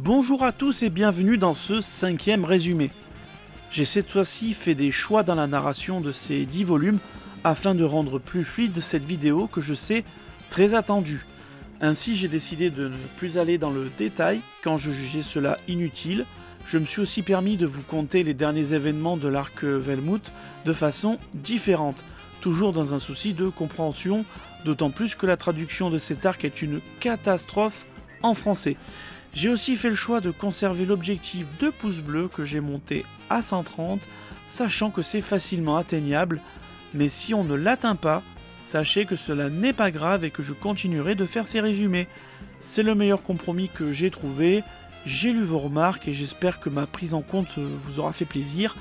Bonjour à tous et bienvenue dans ce 5e résumé. J'ai cette fois-ci fait des choix dans la narration de ces 10 volumes afin de rendre plus fluide cette vidéo que je sais très attendue. Ainsi j'ai décidé de ne plus aller dans le détail quand je jugeais cela inutile. Je me suis aussi permis de vous conter les derniers événements de l'arc Velmout de façon différente, toujours dans un souci de compréhension, d'autant plus que la traduction de cet arc est une catastrophe en français. J'ai aussi fait le choix de conserver l'objectif 2 pouces bleus que j'ai monté à 130, sachant que c'est facilement atteignable, mais si on ne l'atteint pas, sachez que cela n'est pas grave et que je continuerai de faire ces résumés. C'est le meilleur compromis que j'ai trouvé, j'ai lu vos remarques et j'espère que ma prise en compte vous aura fait plaisir.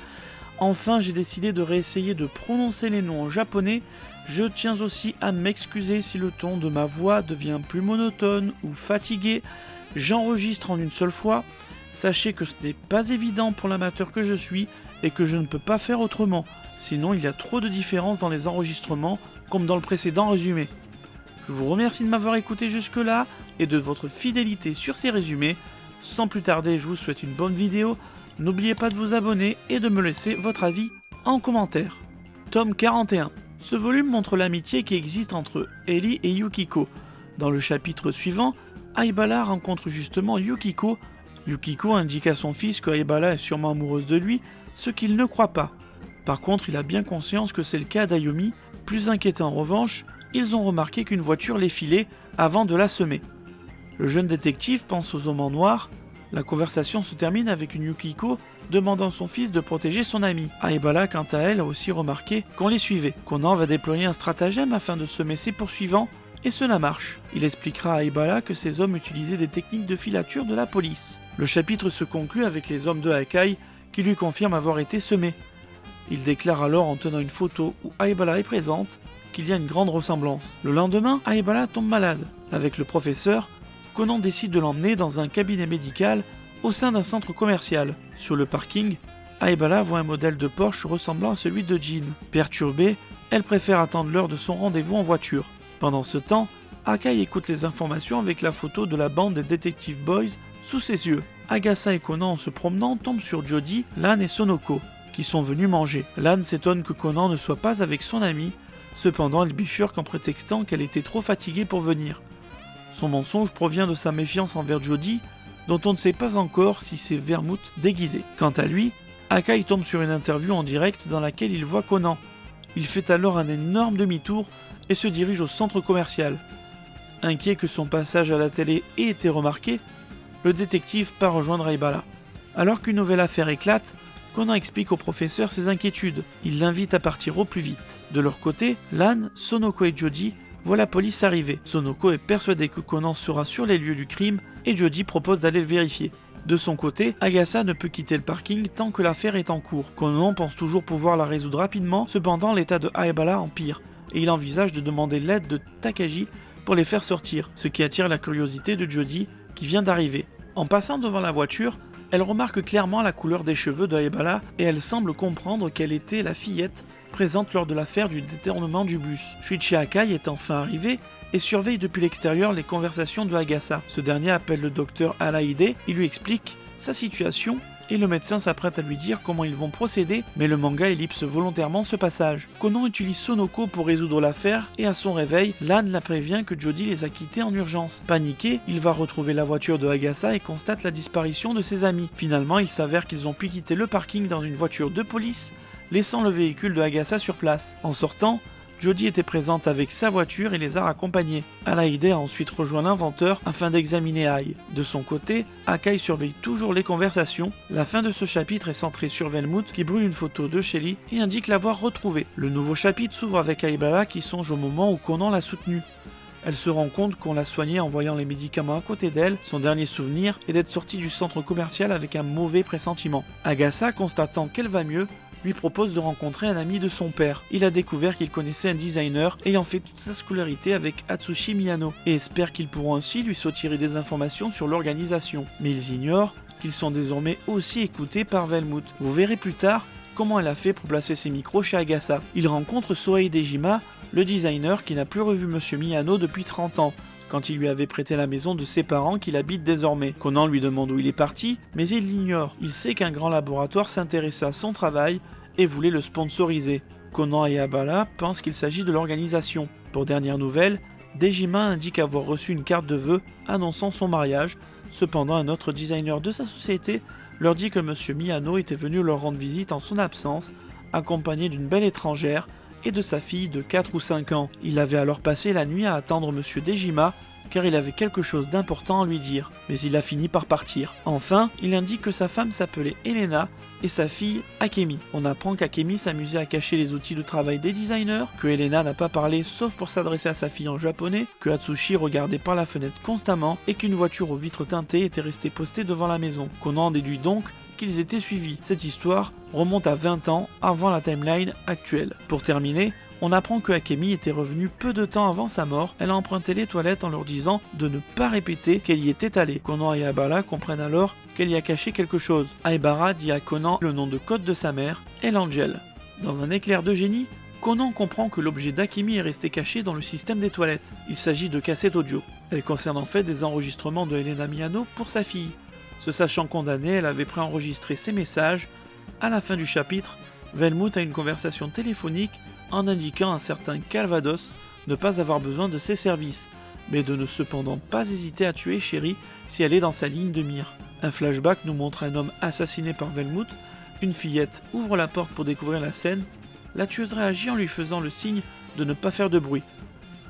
Enfin, j'ai décidé de réessayer de prononcer les noms en japonais. Je tiens aussi à m'excuser si le ton de ma voix devient plus monotone ou fatigué. J'enregistre en une seule fois. Sachez que ce n'est pas évident pour l'amateur que je suis et que je ne peux pas faire autrement. Sinon, il y a trop de différences dans les enregistrements, comme dans le précédent résumé. Je vous remercie de m'avoir écouté jusque-là et de votre fidélité sur ces résumés. Sans plus tarder, je vous souhaite une bonne vidéo. N'oubliez pas de vous abonner et de me laisser votre avis en commentaire. Tome 41. Ce volume montre l'amitié qui existe entre Ellie et Yukiko. Dans le chapitre suivant, Aibala rencontre justement Yukiko. Yukiko indique à son fils que Aibala est sûrement amoureuse de lui, ce qu'il ne croit pas. Par contre, il a bien conscience que c'est le cas d'Ayumi. Plus inquiétant en revanche, ils ont remarqué qu'une voiture les filait avant de la semer. Le jeune détective pense aux hommes en noir. La conversation se termine avec une Yukiko demandant à son fils de protéger son ami. Aibala, quant à elle, a aussi remarqué qu'on les suivait. Conan va déployer un stratagème afin de semer ses poursuivants, et cela marche. Il expliquera à Aibala que ces hommes utilisaient des techniques de filature de la police. Le chapitre se conclut avec les hommes de Akai qui lui confirment avoir été semés. Il déclare alors en tenant une photo où Aibala est présente qu'il y a une grande ressemblance. Le lendemain, Aibala tombe malade. Avec le professeur, Conan décide de l'emmener dans un cabinet médical au sein d'un centre commercial. Sur le parking, Aibala voit un modèle de Porsche ressemblant à celui de Jean. Perturbée, elle préfère attendre l'heure de son rendez-vous en voiture. Pendant ce temps, Akai écoute les informations avec la photo de la bande des Detective Boys sous ses yeux. Agasa et Conan, en se promenant, tombent sur Jody, Lan et Sonoko, qui sont venus manger. Lan s'étonne que Conan ne soit pas avec son ami, cependant elle bifurque en prétextant qu'elle était trop fatiguée pour venir. Son mensonge provient de sa méfiance envers Jody, dont on ne sait pas encore si c'est Velmout déguisé. Quant à lui, Akai tombe sur une interview en direct dans laquelle il voit Conan. Il fait alors un énorme demi-tour et se dirige au centre commercial. Inquiet que son passage à la télé ait été remarqué, le détective part rejoindre Aibala. Alors qu'une nouvelle affaire éclate, Conan explique au professeur ses inquiétudes. Il l'invite à partir au plus vite. De leur côté, Lan, Sonoko et Jody voient la police arriver. Sonoko est persuadé que Conan sera sur les lieux du crime et Jody propose d'aller le vérifier. De son côté, Agasa ne peut quitter le parking tant que l'affaire est en cours. Conan pense toujours pouvoir la résoudre rapidement, cependant l'état de Aibala empire et il envisage de demander l'aide de Takagi pour les faire sortir, ce qui attire la curiosité de Jody qui vient d'arriver. En passant devant la voiture, elle remarque clairement la couleur des cheveux de Aibala et elle semble comprendre qu'elle était la fillette présente lors de l'affaire du détournement du bus. Shuichi Akai est enfin arrivé et surveille depuis l'extérieur les conversations de Agasa. Ce dernier appelle le docteur Alaide, il lui explique sa situation et le médecin s'apprête à lui dire comment ils vont procéder, mais le manga ellipse volontairement ce passage. Conan utilise Sonoko pour résoudre l'affaire et à son réveil, Lan la prévient que Jody les a quittés en urgence. Paniqué, il va retrouver la voiture de Agasa et constate la disparition de ses amis. Finalement, il s'avère qu'ils ont pu quitter le parking dans une voiture de police, laissant le véhicule de Agasa sur place. En sortant, Jody était présente avec sa voiture et les a raccompagnés. Alaide a ensuite rejoint l'inventeur afin d'examiner Ai. De son côté, Akai surveille toujours les conversations. La fin de ce chapitre est centrée sur Velmout qui brûle une photo de Shelly et indique l'avoir retrouvée. Le nouveau chapitre s'ouvre avec Aibala qui songe au moment où Conan l'a soutenue. Elle se rend compte qu'on l'a soignée en voyant les médicaments à côté d'elle. Son dernier souvenir est d'être sortie du centre commercial avec un mauvais pressentiment. Agasa, constatant qu'elle va mieux, lui propose de rencontrer un ami de son père. Il a découvert qu'il connaissait un designer ayant fait toute sa scolarité avec Atsushi Miyano et espère qu'ils pourront ainsi lui soutirer des informations sur l'organisation. Mais ils ignorent qu'ils sont désormais aussi écoutés par Velmout. Vous verrez plus tard comment elle a fait pour placer ses micros chez Agasa. Il rencontre Sohei Dejima, le designer qui n'a plus revu Monsieur Miyano depuis 30 ans, quand il lui avait prêté la maison de ses parents qu'il habite désormais. Conan lui demande où il est parti, mais il l'ignore. Il sait qu'un grand laboratoire s'intéressait à son travail et voulait le sponsoriser. Conan et Aibala pensent qu'il s'agit de l'organisation. Pour dernière nouvelle, Dejima indique avoir reçu une carte de vœux annonçant son mariage. Cependant, un autre designer de sa société leur dit que M. Miyano était venu leur rendre visite en son absence, accompagné d'une belle étrangère et de sa fille de 4 ou 5 ans. Il avait alors passé la nuit à attendre M. Dejima car il avait quelque chose d'important à lui dire, mais il a fini par partir. Enfin, il indique que sa femme s'appelait Elena et sa fille Akemi. On apprend qu'Akemi s'amusait à cacher les outils de travail des designers, que Elena n'a pas parlé sauf pour s'adresser à sa fille en japonais, que Atsushi regardait par la fenêtre constamment et qu'une voiture aux vitres teintées était restée postée devant la maison. Conan déduit donc qu'ils étaient suivis. Cette histoire remonte à 20 ans avant la timeline actuelle. Pour terminer, on apprend que Akemi était revenue peu de temps avant sa mort. Elle a emprunté les toilettes en leur disant de ne pas répéter qu'elle y était allée. Conan et Aibala comprennent alors qu'elle y a caché quelque chose. Aibara dit à Conan le nom de code de sa mère, El Angel. Dans un éclair de génie, Conan comprend que l'objet d'Akemi est resté caché dans le système des toilettes. Il s'agit de cassettes audio. Elle concerne en fait des enregistrements de Elena Miyano pour sa fille. Se sachant condamnée, elle avait préenregistré ses messages. À la fin du chapitre, Velmout a une conversation téléphonique en indiquant à un certain Calvados ne pas avoir besoin de ses services, mais de ne cependant pas hésiter à tuer Chéri si elle est dans sa ligne de mire. Un flashback nous montre un homme assassiné par Velmout, une fillette ouvre la porte pour découvrir la scène, la tueuse réagit en lui faisant le signe de ne pas faire de bruit.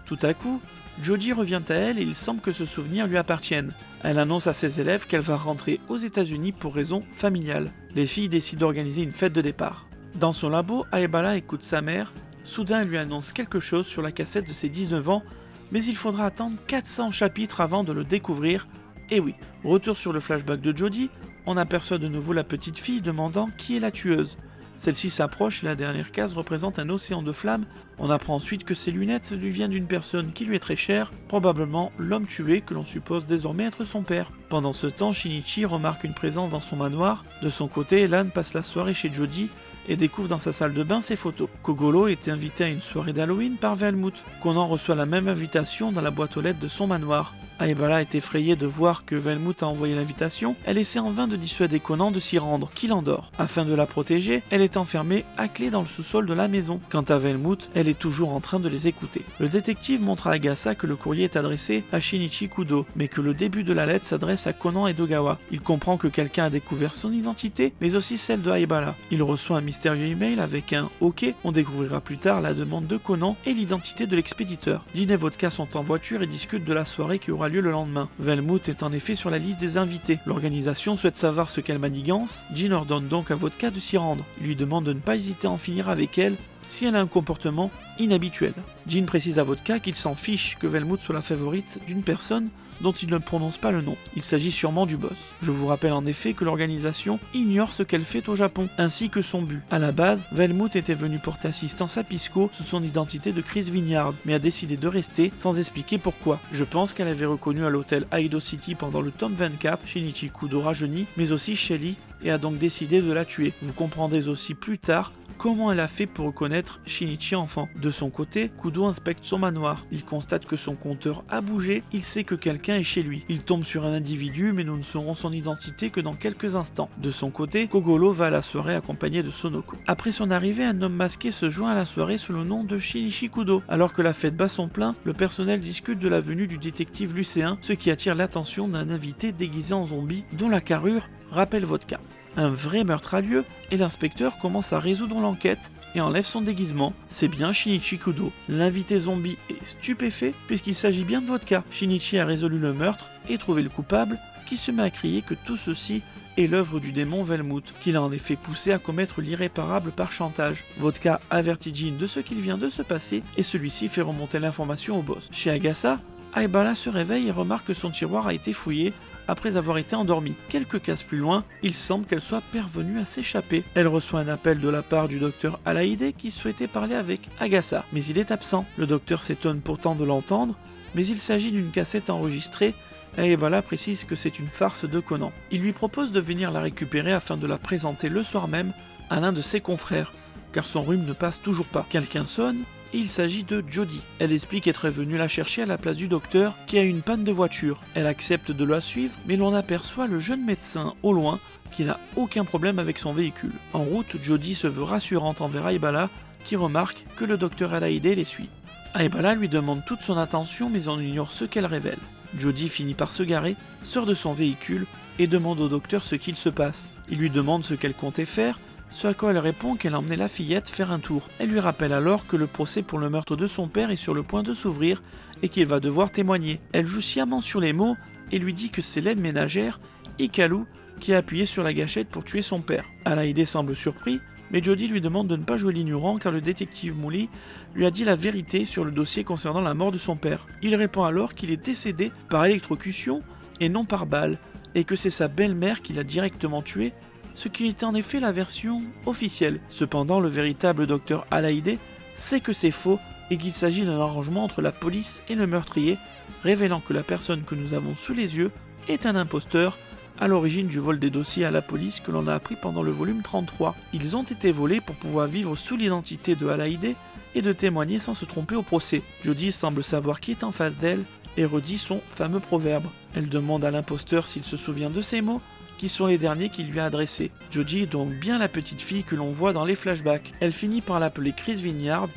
Tout à coup, Jodie revient à elle et il semble que ce souvenir lui appartienne. Elle annonce à ses élèves qu'elle va rentrer aux États-Unis pour raisons familiales. Les filles décident d'organiser une fête de départ. Dans son labo, Aibala écoute sa mère. Soudain, elle lui annonce quelque chose sur la cassette de ses 19 ans, mais il faudra attendre 400 chapitres avant de le découvrir. Et oui, retour sur le flashback de Jodie, on aperçoit de nouveau la petite fille demandant qui est la tueuse. Celle-ci s'approche et la dernière case représente un océan de flammes. On apprend ensuite que ces lunettes lui viennent d'une personne qui lui est très chère, probablement l'homme tué que l'on suppose désormais être son père. Pendant ce temps, Shinichi remarque une présence dans son manoir. De son côté, Elan passe la soirée chez Jodie et découvre dans sa salle de bain ses photos. Kogoro était invité à une soirée d'Halloween par Velmout. Conan reçoit la même invitation dans la boîte aux lettres de son manoir. Aibala est effrayée de voir que Velmout a envoyé l'invitation. Elle essaie en vain de dissuader Conan de s'y rendre, qui l'endort. Afin de la protéger, elle est enfermée à clé dans le sous-sol de la maison. Quant à Velmout, elle est toujours en train de les écouter. Le détective montre à Agasa que le courrier est adressé à Shinichi Kudo, mais que le début de la lettre s'adresse à Conan Edogawa. Il comprend que quelqu'un a découvert son identité, mais aussi celle de Aibala. Il reçoit un mystérieux email avec un OK. On découvrira plus tard la demande de Conan et l'identité de l'expéditeur. Jin et Vodka sont en voiture et discutent de la soirée qui aura lieu le lendemain. Velmout est en effet sur la liste des invités. L'organisation souhaite savoir ce qu'elle manigance. Jin ordonne donc à Vodka de s'y rendre. Il lui demande de ne pas hésiter à en finir avec elle si elle a un comportement inhabituel. Jin précise à Vodka qu'il s'en fiche que Velmout soit la favorite d'une personne dont il ne prononce pas le nom. Il s'agit sûrement du boss. Je vous rappelle en effet que l'organisation ignore ce qu'elle fait au Japon, ainsi que son but. À la base, Velmout était venu porter assistance à Pisco sous son identité de Chris Vinyard, mais a décidé de rester sans expliquer pourquoi. Je pense qu'elle avait reconnu à l'hôtel Aido City pendant le tome 24 Shinichi Kudo rajeuni, mais aussi Shelly, et a donc décidé de la tuer. Vous comprendrez aussi plus tard comment elle a fait pour reconnaître Shinichi enfant. De son côté, Kudo inspecte son manoir. Il constate que son compteur a bougé, il sait que quelqu'un est chez lui. Il tombe sur un individu, mais nous ne saurons son identité que dans quelques instants. De son côté, Kogoro va à la soirée accompagné de Sonoko. Après son arrivée, un homme masqué se joint à la soirée sous le nom de Shinichi Kudo. Alors que la fête bat son plein, le personnel discute de la venue du détective lycéen, ce qui attire l'attention d'un invité déguisé en zombie, dont la carrure rappelle Vodka. Un vrai meurtre a lieu et l'inspecteur commence à résoudre l'enquête et enlève son déguisement. C'est bien Shinichi Kudo. L'invité zombie est stupéfait puisqu'il s'agit bien de Vodka. Shinichi a résolu le meurtre et trouvé le coupable qui se met à crier que tout ceci est l'œuvre du démon Velmout, qu'il a en effet poussé à commettre l'irréparable par chantage. Vodka avertit Jin de ce qu'il vient de se passer et celui-ci fait remonter l'information au boss. Chez Agasa, Aibala se réveille et remarque que son tiroir a été fouillé après avoir été endormie. Quelques cases plus loin, il semble qu'elle soit parvenue à s'échapper. Elle reçoit un appel de la part du docteur Alaide qui souhaitait parler avec Agasa, mais il est absent. Le docteur s'étonne pourtant de l'entendre, mais il s'agit d'une cassette enregistrée. Aibala précise que c'est une farce de Conan. Il lui propose de venir la récupérer afin de la présenter le soir même à l'un de ses confrères, car son rhume ne passe toujours pas. Quelqu'un sonne et il s'agit de Jodie. Elle explique être venue la chercher à la place du docteur qui a une panne de voiture. Elle accepte de la suivre, mais l'on aperçoit le jeune médecin au loin qui n'a aucun problème avec son véhicule. En route, Jodie se veut rassurante envers Aibala qui remarque que le docteur Alaïdé les suit. Aibala lui demande toute son attention mais on ignore ce qu'elle révèle. Jodie finit par se garer, sort de son véhicule et demande au docteur ce qu'il se passe. Il lui demande ce qu'elle comptait faire, ce à quoi elle répond qu'elle emmenait la fillette faire un tour. Elle lui rappelle alors que le procès pour le meurtre de son père est sur le point de s'ouvrir et qu'il va devoir témoigner. Elle joue sciemment sur les mots et lui dit que c'est l'aide ménagère, Ikalu, qui a appuyé sur la gâchette pour tuer son père. Alaïdé semble surpris, mais Jodie lui demande de ne pas jouer l'ignorant car le détective Mouli lui a dit la vérité sur le dossier concernant la mort de son père. Il répond alors qu'il est décédé par électrocution et non par balle, et que c'est sa belle-mère qui l'a directement tué, ce qui est en effet la version officielle. Cependant, le véritable docteur Alaïdé sait que c'est faux et qu'il s'agit d'un arrangement entre la police et le meurtrier, révélant que la personne que nous avons sous les yeux est un imposteur à l'origine du vol des dossiers à la police que l'on a appris pendant le volume 33. Ils ont été volés pour pouvoir vivre sous l'identité de Alaïdé et de témoigner sans se tromper au procès. Jodie semble savoir qui est en face d'elle et redit son fameux proverbe. Elle demande à l'imposteur s'il se souvient de ces mots, qui sont les derniers qu'il lui a adressés. Jodie est donc bien la petite fille que l'on voit dans les flashbacks. Elle finit par l'appeler Chris Vinyard,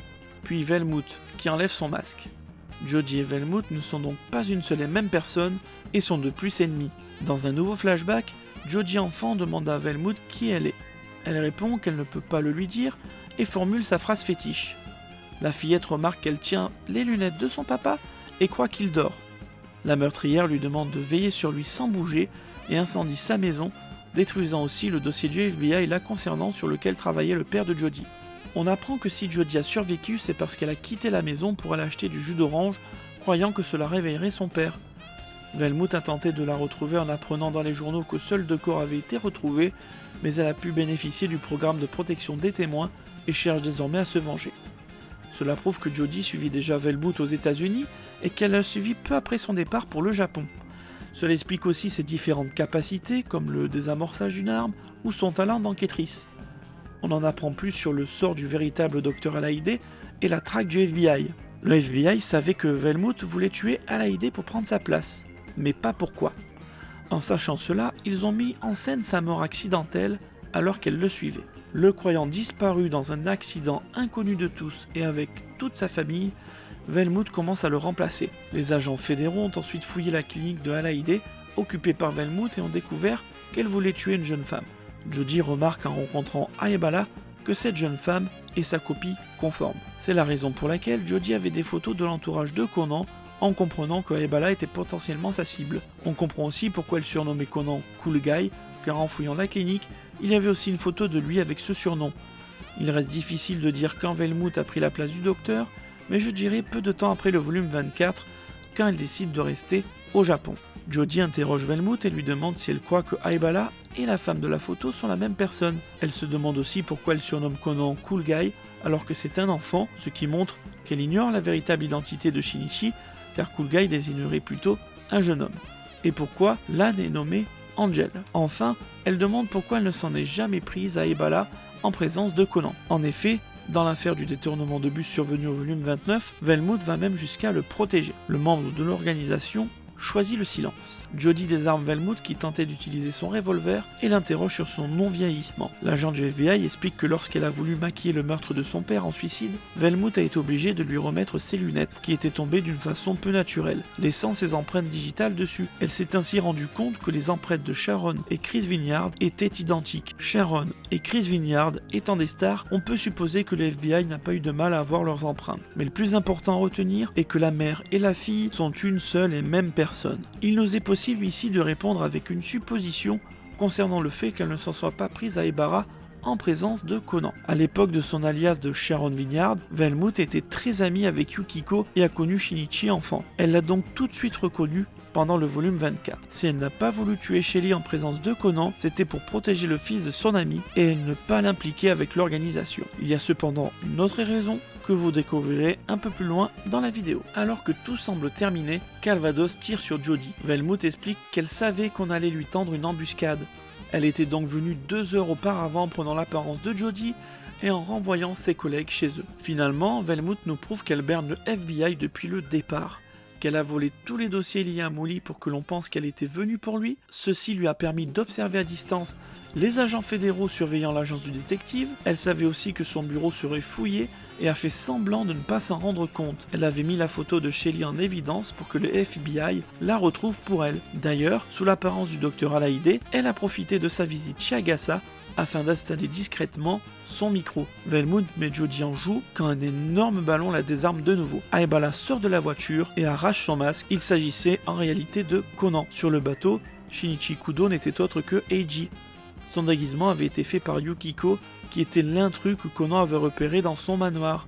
puis Velmout, qui enlève son masque. Jodie et Velmout ne sont donc pas une seule et même personne et sont de plus ennemis. Dans un nouveau flashback, Jodie enfant demande à Velmout qui elle est. Elle répond qu'elle ne peut pas le lui dire et formule sa phrase fétiche. La fillette remarque qu'elle tient les lunettes de son papa et croit qu'il dort. La meurtrière lui demande de veiller sur lui sans bouger et incendie sa maison, détruisant aussi le dossier du FBI la concernant sur lequel travaillait le père de Jodie. On apprend que si Jodie a survécu, c'est parce qu'elle a quitté la maison pour aller acheter du jus d'orange, croyant que cela réveillerait son père. Velmout a tenté de la retrouver en apprenant dans les journaux que seuls 2 corps avaient été retrouvés, mais elle a pu bénéficier du programme de protection des témoins et cherche désormais à se venger. Cela prouve que Jodie suivit déjà Velmout aux États-Unis et qu'elle l'a suivi peu après son départ pour le Japon. Cela explique aussi ses différentes capacités, comme le désamorçage d'une arme ou son talent d'enquêtrice. On en apprend plus sur le sort du véritable docteur Alaïdé et la traque du FBI. Le FBI savait que Velmout voulait tuer Alaïdé pour prendre sa place, mais pas pourquoi. En sachant cela, ils ont mis en scène sa mort accidentelle alors qu'elle le suivait. Le croyant disparu dans un accident inconnu de tous et avec toute sa famille, Velmout commence à le remplacer. Les agents fédéraux ont ensuite fouillé la clinique de Alaïdé, occupée par Velmout, et ont découvert qu'elle voulait tuer une jeune femme. Jodie remarque en rencontrant Aibala que cette jeune femme est sa copie conforme. C'est la raison pour laquelle Jodie avait des photos de l'entourage de Conan, en comprenant que Aibala était potentiellement sa cible. On comprend aussi pourquoi elle surnommait Conan Cool Guy, car en fouillant la clinique, il y avait aussi une photo de lui avec ce surnom. Il reste difficile de dire quand Velmout a pris la place du docteur, mais je dirais peu de temps après le volume 24, quand elle décide de rester au Japon. Jodie interroge Velmout et lui demande si elle croit que Aibala et la femme de la photo sont la même personne. Elle se demande aussi pourquoi elle surnomme Conan Cool Guy alors que c'est un enfant, ce qui montre qu'elle ignore la véritable identité de Shinichi, car Cool Guy désignerait plutôt un jeune homme. Et pourquoi l'âne est nommé Angel. Enfin, elle demande pourquoi elle ne s'en est jamais prise à Aibala en présence de Conan. En effet, dans l'affaire du détournement de bus survenu au volume 29, Velmout va même jusqu'à le protéger. Le membre de l'organisation choisit le silence. Jodie désarme Velmout qui tentait d'utiliser son revolver et l'interroge sur son non-vieillissement. L'agent du FBI explique que lorsqu'elle a voulu maquiller le meurtre de son père en suicide, Velmout a été obligé de lui remettre ses lunettes, qui étaient tombées d'une façon peu naturelle, laissant ses empreintes digitales dessus. Elle s'est ainsi rendue compte que les empreintes de Sharon et Chris Vinyard étaient identiques. Sharon et Chris Vinyard étant des stars, on peut supposer que le FBI n'a pas eu de mal à avoir leurs empreintes. Mais le plus important à retenir est que la mère et la fille sont une seule et même personne. Il nous est possible ici de répondre avec une supposition concernant le fait qu'elle ne s'en soit pas prise à Aibara en présence de Conan. À l'époque de son alias de Sharon Vinyard, Velmout était très amie avec Yukiko et a connu Shinichi enfant. Elle l'a donc tout de suite reconnu pendant le volume 24. Si elle n'a pas voulu tuer Shelly en présence de Conan, c'était pour protéger le fils de son ami et ne pas l'impliquer avec l'organisation. Il y a cependant une autre raison que vous découvrirez un peu plus loin dans la vidéo. Alors que tout semble terminé, Calvados tire sur Jodie. Velmout explique qu'elle savait qu'on allait lui tendre une embuscade. Elle était donc venue 2 heures auparavant prenant l'apparence de Jodie, et en renvoyant ses collègues chez eux. Finalement, Velmuth nous prouve qu'elle berne le FBI depuis le départ, qu'elle a volé tous les dossiers liés à Molly pour que l'on pense qu'elle était venue pour lui. Ceci lui a permis d'observer à distance les agents fédéraux surveillant l'agence du détective. Elle savait aussi que son bureau serait fouillé et a fait semblant de ne pas s'en rendre compte. Elle avait mis la photo de Shelly en évidence pour que le FBI la retrouve pour elle. D'ailleurs, sous l'apparence du docteur Alaïdé, elle a profité de sa visite chez Agatha afin d'installer discrètement son micro. Velmuth met Jodie en joue quand un énorme ballon la désarme de nouveau. Aibala sort de la voiture et arrache son masque. Il s'agissait en réalité de Conan. Sur le bateau, Shinichi Kudo n'était autre que Eiji. Son déguisement avait été fait par Yukiko, qui était l'intrus que Conan avait repéré dans son manoir.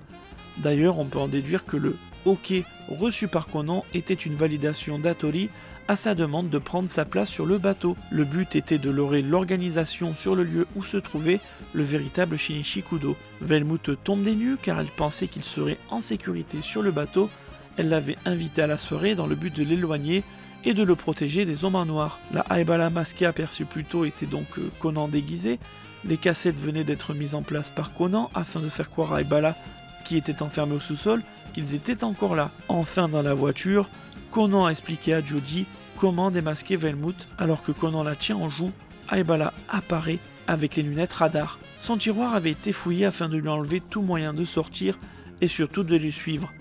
D'ailleurs, on peut en déduire que le OK reçu par Conan était une validation d'Atori à sa demande de prendre sa place sur le bateau. Le but était de leurrer l'organisation sur le lieu où se trouvait le véritable Shinichi Kudo. Velmuth tombe des nues car elle pensait qu'il serait en sécurité sur le bateau. Elle l'avait invité à la soirée dans le but de l'éloigner et de le protéger des hommes en noir. La Aibala masquée aperçue plus tôt était donc Conan déguisé. Les cassettes venaient d'être mises en place par Conan afin de faire croire à Aibala, qui était enfermé au sous-sol, qu'ils étaient encore là. Enfin dans la voiture, Conan a expliqué à Jodie comment démasquer Velmuth. Alors que Conan la tient en joue, Aibala apparaît avec les lunettes radar. Son tiroir avait été fouillé afin de lui enlever tout moyen de sortir et surtout de les suivre.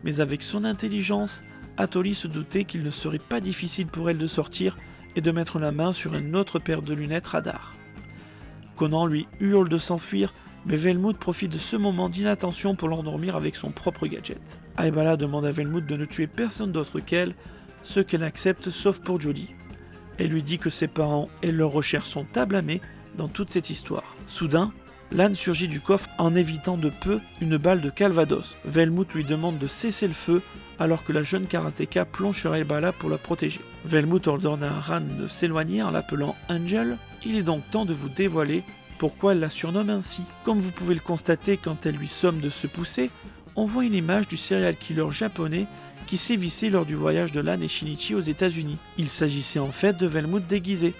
Mais avec son intelligence, Atori se doutait qu'il ne serait pas difficile pour elle de sortir et de mettre la main sur une autre paire de lunettes radar. Conan lui hurle de s'enfuir, mais Velmuth profite de ce moment d'inattention pour l'endormir avec son propre gadget. Aibala demande à Velmuth de ne tuer personne d'autre qu'elle, ce qu'elle accepte sauf pour Jodie. Elle lui dit que ses parents et leurs recherches sont à blâmer dans toute cette histoire. Soudain, Lan surgit du coffre en évitant de peu une balle de Calvados. Velmuth lui demande de cesser le feu alors que la jeune karatéka plonge sur Aibala pour la protéger. Velmuth ordonne à Ran de s'éloigner en l'appelant Angel. Il est donc temps de vous dévoiler pourquoi elle la surnomme ainsi. Comme vous pouvez le constater quand elle lui somme de se pousser, on voit une image du serial killer japonais qui sévissait lors du voyage de Lan et Shinichi aux États-Unis. Il s'agissait en fait de Velmuth déguisé.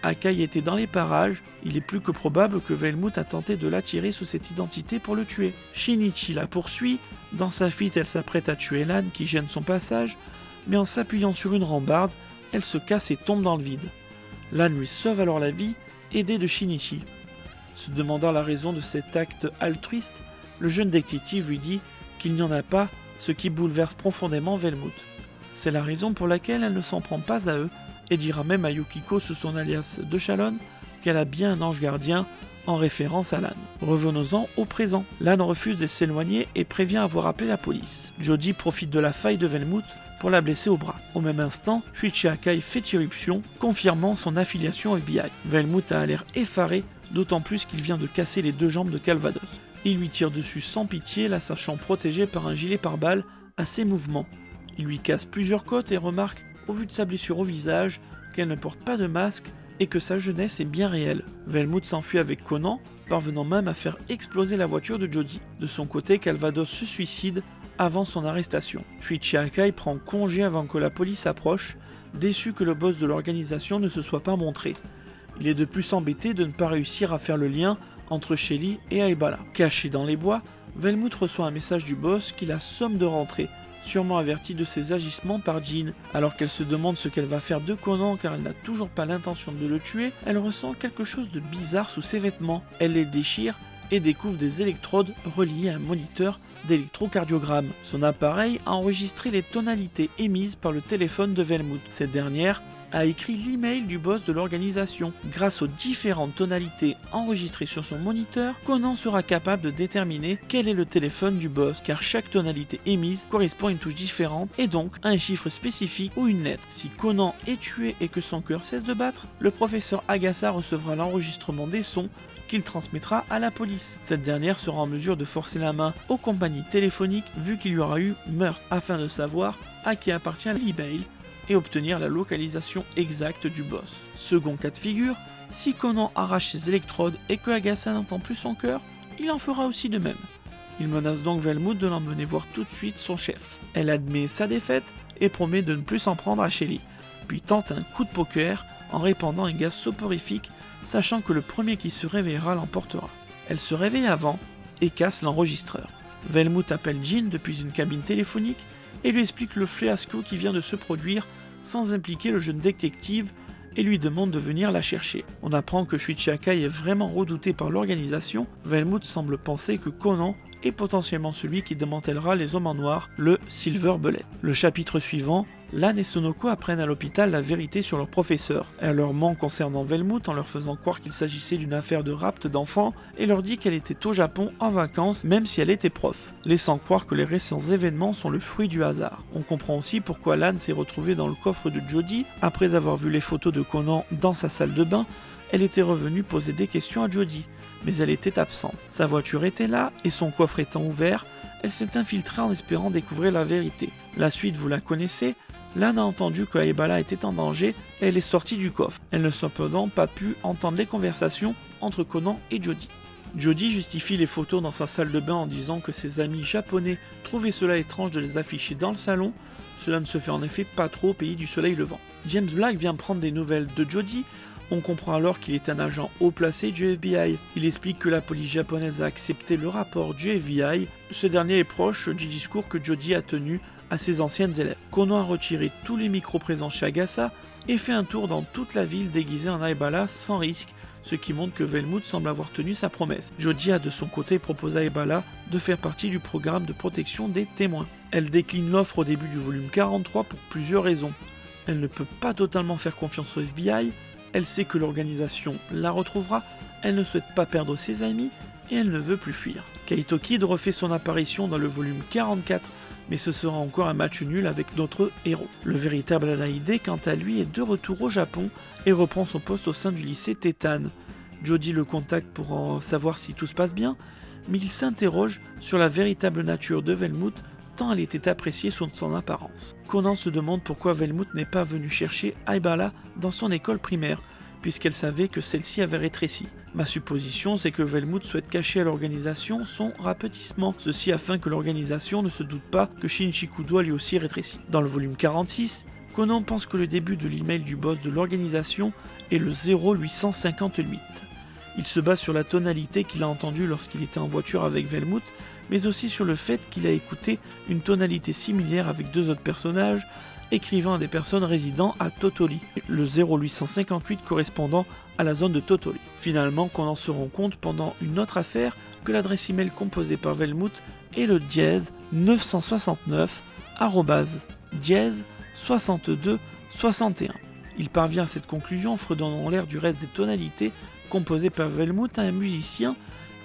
Akai était dans les parages, il est plus que probable que Velmuth a tenté de l'attirer sous cette identité pour le tuer. Shinichi la poursuit, dans sa fuite elle s'apprête à tuer Lan qui gêne son passage, mais en s'appuyant sur une rambarde, elle se casse et tombe dans le vide. Lan lui sauve alors la vie, aidé de Shinichi. Se demandant la raison de cet acte altruiste, le jeune détective lui dit qu'il n'y en a pas, ce qui bouleverse profondément Velmuth. C'est la raison pour laquelle elle ne s'en prend pas à eux et dira même à Yukiko sous son alias de Chalon qu'elle a bien un ange gardien en référence à Lan. Revenons-en au présent. Lan refuse de s'éloigner et prévient avoir appelé la police. Jodie profite de la faille de Velmuth pour la blesser au bras. Au même instant, Shuichi Akai fait irruption, confirmant son affiliation au FBI. Velmuth a l'air effaré, d'autant plus qu'il vient de casser les deux jambes de Calvados. Il lui tire dessus sans pitié, la sachant protégée par un gilet pare-balles à ses mouvements. Il lui casse plusieurs côtes et remarque, au vu de sa blessure au visage, qu'elle ne porte pas de masque et que sa jeunesse est bien réelle. Velmuth s'enfuit avec Conan, parvenant même à faire exploser la voiture de Jodie. De son côté, Calvados se suicide avant son arrestation. Shuichi Akai prend congé avant que la police approche, déçu que le boss de l'organisation ne se soit pas montré. Il est de plus embêté de ne pas réussir à faire le lien entre Shelly et Aibala. Caché dans les bois, Velmuth reçoit un message du boss qui la somme de rentrer, sûrement avertie de ses agissements par Jean. Alors qu'elle se demande ce qu'elle va faire de Conan car elle n'a toujours pas l'intention de le tuer, elle ressent quelque chose de bizarre sous ses vêtements. Elle les déchire et découvre des électrodes reliées à un moniteur d'électrocardiogramme. Son appareil a enregistré les tonalités émises par le téléphone de Velmuth. Cette dernière a écrit l'email du boss de l'organisation. Grâce aux différentes tonalités enregistrées sur son moniteur, Conan sera capable de déterminer quel est le téléphone du boss, car chaque tonalité émise correspond à une touche différente et donc à un chiffre spécifique ou une lettre. Si Conan est tué et que son cœur cesse de battre, le professeur Agasa recevra l'enregistrement des sons qu'il transmettra à la police. Cette dernière sera en mesure de forcer la main aux compagnies téléphoniques vu qu'il y aura eu meurtre, afin de savoir à qui appartient l'email et obtenir la localisation exacte du boss. Second cas de figure, si Conan arrache ses électrodes et que Agasa n'entend plus son cœur, il en fera aussi de même. Il menace donc Velmuth de l'emmener voir tout de suite son chef. Elle admet sa défaite et promet de ne plus s'en prendre à Shelly, puis tente un coup de poker en répandant un gaz soporifique, sachant que le premier qui se réveillera l'emportera. Elle se réveille avant et casse l'enregistreur. Velmout appelle Jean depuis une cabine téléphonique et lui explique le fiasco qui vient de se produire sans impliquer le jeune détective et lui demande de venir la chercher. On apprend que Shuichi Akai est vraiment redouté par l'organisation. Velmout semble penser que Conan est potentiellement celui qui démantèlera les hommes en noir, le Silver Bullet. Le chapitre suivant, Lan et Sonoko apprennent à l'hôpital la vérité sur leur professeur. Elle leur ment concernant Velmout en leur faisant croire qu'il s'agissait d'une affaire de rapt d'enfants et leur dit qu'elle était au Japon en vacances même si elle était prof, laissant croire que les récents événements sont le fruit du hasard. On comprend aussi pourquoi Lan s'est retrouvée dans le coffre de Jody. Après avoir vu les photos de Conan dans sa salle de bain, elle était revenue poser des questions à Jody, mais elle était absente. Sa voiture était là et son coffre étant ouvert, elle s'est infiltrée en espérant découvrir la vérité. La suite, vous la connaissez. Lan a entendu que Aibala était en danger et elle est sortie du coffre. Elle n'a cependant pas pu entendre les conversations entre Conan et Jody. Jody justifie les photos dans sa salle de bain en disant que ses amis japonais trouvaient cela étrange de les afficher dans le salon. Cela ne se fait en effet pas trop au pays du soleil levant. James Black vient prendre des nouvelles de Jody. On comprend alors qu'il est un agent haut placé du FBI. Il explique que la police japonaise a accepté le rapport du FBI. Ce dernier est proche du discours que Jody a tenu à ses anciennes élèves. Conan a retiré tous les micros présents chez Agasa et fait un tour dans toute la ville déguisé en Aibala sans risque, ce qui montre que Velmout semble avoir tenu sa promesse. Jody a de son côté proposé à Aibala de faire partie du programme de protection des témoins. Elle décline l'offre au début du volume 43 pour plusieurs raisons. Elle ne peut pas totalement faire confiance au FBI, elle sait que l'organisation la retrouvera, elle ne souhaite pas perdre ses amis et elle ne veut plus fuir. Kaito Kid refait son apparition dans le volume 44, mais ce sera encore un match nul avec notre héros. Le véritable Anaïde, quant à lui, est de retour au Japon et reprend son poste au sein du lycée Tétane. Jody le contacte pour en savoir si tout se passe bien, mais il s'interroge sur la véritable nature de Velmout tant elle était appréciée sous son apparence. Conan se demande pourquoi Velmout n'est pas venue chercher Aibala dans son école primaire, puisqu'elle savait que celle-ci avait rétréci. Ma supposition, c'est que Velmout souhaite cacher à l'organisation son rapetissement, ceci afin que l'organisation ne se doute pas que Shinchikudo a lui aussi rétréci. Dans le volume 46, Conan pense que le début de l'email du boss de l'organisation est le 0858. Il se base sur la tonalité qu'il a entendue lorsqu'il était en voiture avec Velmout, mais aussi sur le fait qu'il a écouté une tonalité similaire avec deux autres personnages, écrivant à des personnes résidant à Totoli, le 0858 correspondant à la zone de Totoli. Finalement, qu'on en se rend compte pendant une autre affaire que l'adresse email composée par Velmout est le dièse 969 dièse 62 61. Il parvient à cette conclusion en fredonnant l'air du reste des tonalités composées par Velmout à un musicien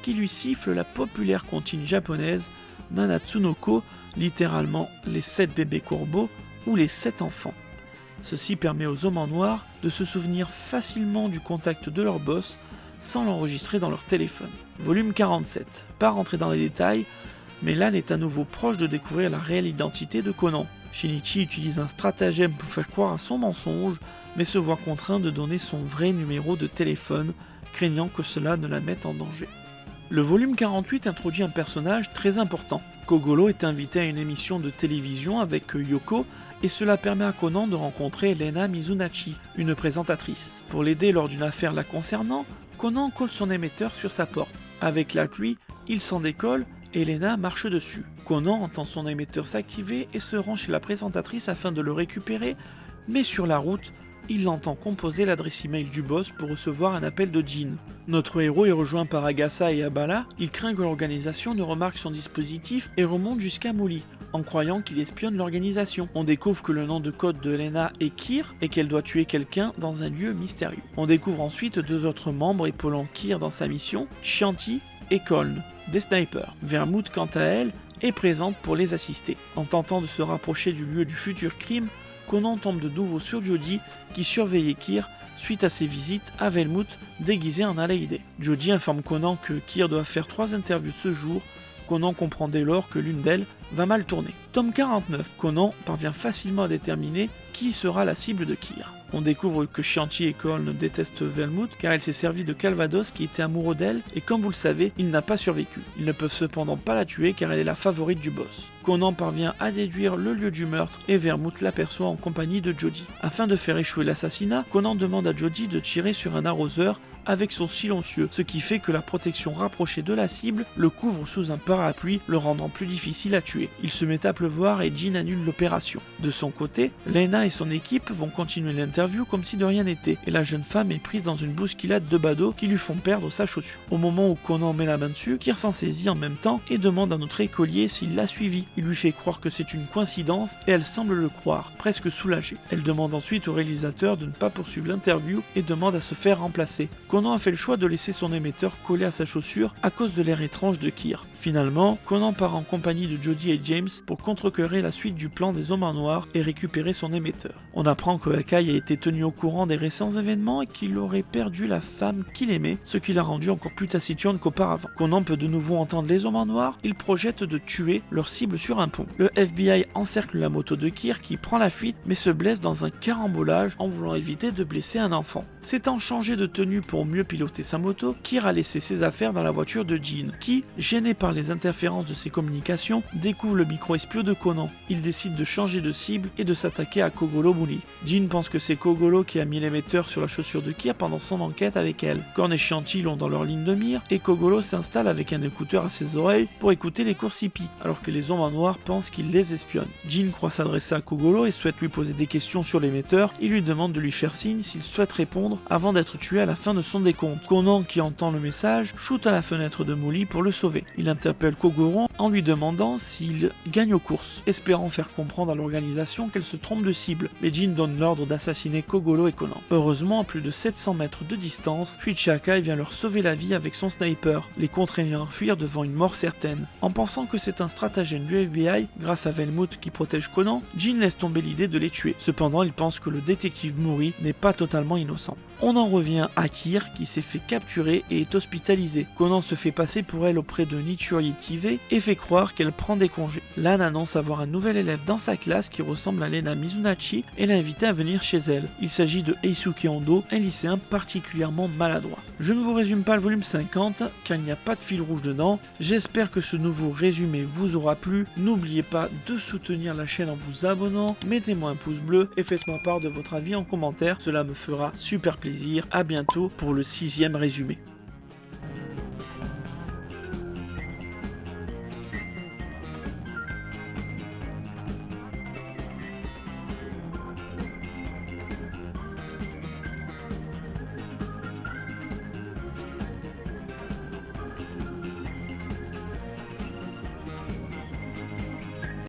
qui lui siffle la populaire comptine japonaise Nanatsunoko, littéralement les 7 bébés corbeaux ou les 7 enfants. Ceci permet aux hommes en noir de se souvenir facilement du contact de leur boss sans l'enregistrer dans leur téléphone. Volume 47. Pas rentrer dans les détails, mais Lan est à nouveau proche de découvrir la réelle identité de Conan. Shinichi utilise un stratagème pour faire croire à son mensonge, mais se voit contraint de donner son vrai numéro de téléphone, craignant que cela ne la mette en danger. Le volume 48 introduit un personnage très important. Kogoro est invité à une émission de télévision avec Yoko et cela permet à Conan de rencontrer Lena Mizunachi, une présentatrice. Pour l'aider lors d'une affaire la concernant, Conan colle son émetteur sur sa porte. Avec la pluie, il s'en décolle et Lena marche dessus. Conan entend son émetteur s'activer et se rend chez la présentatrice afin de le récupérer, mais sur la route, il l'entend composer l'adresse email du boss pour recevoir un appel de Jean. Notre héros est rejoint par Agasa et Abala, il craint que l'organisation ne remarque son dispositif et remonte jusqu'à Muli, en croyant qu'il espionne l'organisation. On découvre que le nom de code de Lena est Kir et qu'elle doit tuer quelqu'un dans un lieu mystérieux. On découvre ensuite deux autres membres épaulant Kir dans sa mission, Chianti et Koln, des snipers. Vermouth, quant à elle, est présente pour les assister. En tentant de se rapprocher du lieu du futur crime, Conan tombe de nouveau sur Jody qui surveillait Kir suite à ses visites à Velmout déguisé en Aleide. Jody informe Conan que Kir doit faire 3 interviews ce jour. Conan comprend dès lors que l'une d'elles va mal tourner. Tome 49, Conan parvient facilement à déterminer qui sera la cible de Kyr. On découvre que Chianti et Coln détestent Velmout car elle s'est servie de Calvados qui était amoureux d'elle et comme vous le savez, il n'a pas survécu. Ils ne peuvent cependant pas la tuer car elle est la favorite du boss. Conan parvient à déduire le lieu du meurtre et Vermouth l'aperçoit en compagnie de Jodie. Afin de faire échouer l'assassinat, Conan demande à Jodie de tirer sur un arroseur avec son silencieux, ce qui fait que la protection rapprochée de la cible le couvre sous un parapluie, le rendant plus difficile à tuer. Il se met à pleuvoir et Jean annule l'opération. De son côté, Lena et son équipe vont continuer l'interview comme si de rien n'était, et la jeune femme est prise dans une bousculade de badauds qui lui font perdre sa chaussure. Au moment où Conan met la main dessus, Kyr s'en saisit en même temps et demande à notre écolier s'il l'a suivi. Il lui fait croire que c'est une coïncidence et elle semble le croire, presque soulagée. Elle demande ensuite au réalisateur de ne pas poursuivre l'interview et demande à se faire remplacer. Conan a fait le choix de laisser son émetteur collé à sa chaussure à cause de l'air étrange de Kyr. Finalement, Conan part en compagnie de Jodie et James pour contrecarrer la suite du plan des hommes en noir et récupérer son émetteur. On apprend que Akai a été tenu au courant des récents événements et qu'il aurait perdu la femme qu'il aimait, ce qui l'a rendu encore plus taciturne qu'auparavant. Conan peut de nouveau entendre les hommes en noir, ils projettent de tuer leur cible sur un pont. Le FBI encercle la moto de Kyr qui prend la fuite mais se blesse dans un carambolage en voulant éviter de blesser un enfant. S'étant changé de tenue pour mieux piloter sa moto, Kyr a laissé ses affaires dans la voiture de Jean, qui, gêné par les interférences de ses communications, découvre le micro-espion de Conan. Il décide de changer de cible et de s'attaquer à Kogolo Mouli. Jean pense que c'est Kogolo qui a mis l'émetteur sur la chaussure de Kyr pendant son enquête avec elle. Korn et Chianti l'ont dans leur ligne de mire et Kogolo s'installe avec un écouteur à ses oreilles pour écouter les courses hippies, alors que les hommes en noir pensent qu'il les espionne. Jean croit s'adresser à Kogolo et souhaite lui poser des questions sur l'émetteur. Il lui demande de lui faire signe s'il souhaite répondre avant d'être tué à la fin de son décompte. Conan, qui entend le message, shoot à la fenêtre de Mouli pour le sauver. Il interpelle Kogoro en lui demandant s'il gagne aux courses, espérant faire comprendre à l'organisation qu'elle se trompe de cible, mais Jean donne l'ordre d'assassiner Kogoro et Conan. Heureusement, à plus de 700 mètres de distance, Shuichi Akai vient leur sauver la vie avec son sniper, les contraignant à fuir devant une mort certaine. En pensant que c'est un stratagème du FBI, grâce à Velmout qui protège Conan, Jean laisse tomber l'idée de les tuer. Cependant, il pense que le détective Mouri n'est pas totalement innocent. On en revient à Kyr qui s'est fait capturer et est hospitalisée. Conan se fait passer pour elle auprès de Nichuri Tive et fait croire qu'elle prend des congés. Lan annonce avoir un nouvel élève dans sa classe qui ressemble à Lena Mizunachi et l'a invité à venir chez elle. Il s'agit de Eisuke Ando, un lycéen particulièrement maladroit. Je ne vous résume pas le volume 50 car il n'y a pas de fil rouge dedans. J'espère que ce nouveau résumé vous aura plu. N'oubliez pas de soutenir la chaîne en vous abonnant, mettez-moi un pouce bleu et faites-moi part de votre avis en commentaire, cela me fera super plaisir. À bientôt pour le 6e résumé.